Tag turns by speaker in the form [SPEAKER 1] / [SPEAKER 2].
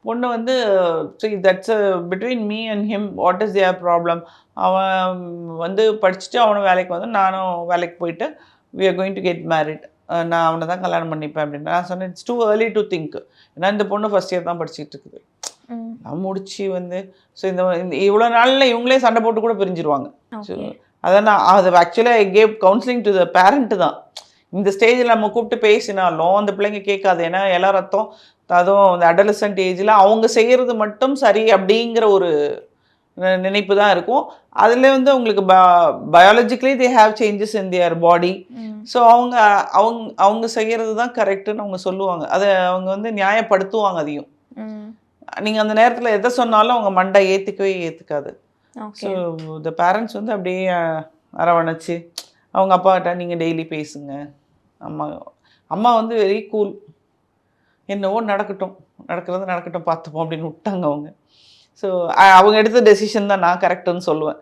[SPEAKER 1] பொண்ணு வந்து see that's between me and him what is their problem. அவன் வந்து படிச்சுட்டு அவனும் வேலைக்கு வந்து நானும் வேலைக்கு போயிட்டு we are going to get married. நான் அவனை தான் கல்யாணம் பண்ணிப்பேன் அப்படின்னு. நான் சொன்னேன் it's too early to think. ஏன்னா இந்த பொண்ணு ஃபர்ஸ்ட் இயர் தான் படிச்சுட்டு இருக்குது.
[SPEAKER 2] ம்.
[SPEAKER 1] நான் முடிச்சு வந்து ஸோ இவ்வளோ நாளில் இவங்களே சண்டை போட்டு கூட பிரிஞ்சிருவாங்க. So
[SPEAKER 2] okay.
[SPEAKER 1] அதான் நான் அது ஆக்சுவலாக I gave counselling to the parent தான். இந்த ஸ்டேஜில் நம்ம கூப்பிட்டு பேசினாலும் அந்த பிள்ளைங்க கேட்காது. ஏன்னா எல்லா ரத்தம் அதுவும் அந்த அடலசன்ட் ஏஜில் அவங்க செய்கிறது மட்டும் சரி அப்படிங்கிற ஒரு நினைப்பு தான் இருக்கும். அதில் வந்து உங்களுக்கு biologically they have changes in their பாடி.
[SPEAKER 2] ம்.
[SPEAKER 1] ஸோ அவங்க அவங்க அவங்க செய்கிறது தான் கரெக்டுன்னு அவங்க சொல்லுவாங்க. அதை அவங்க வந்து நியாயப்படுத்துவாங்க அதையும்.
[SPEAKER 2] ம்.
[SPEAKER 1] நீங்கள் அந்த நேரத்தில் எதை சொன்னாலும் அவங்க மண்டை ஏற்றுக்கவே ஏற்றுக்காது. So
[SPEAKER 2] okay.
[SPEAKER 1] த பேரண்ட்ஸ் வந்து அப்படியே அரவணைச்சு அவங்க அப்பாக்கிட்ட நீங்கள் டெய்லி பேசுங்க. அம்மா அம்மா வந்து வெரி கூல். என்னவோ நடக்கட்டும் நடக்கிறது நடக்கட்டும் பார்த்துப்போம் அப்படின்னு விட்டாங்க அவங்க. ஸோ அவங்க எடுத்த டெசிஷன் தான் நான் கரெக்டுன்னு சொல்லுவேன்.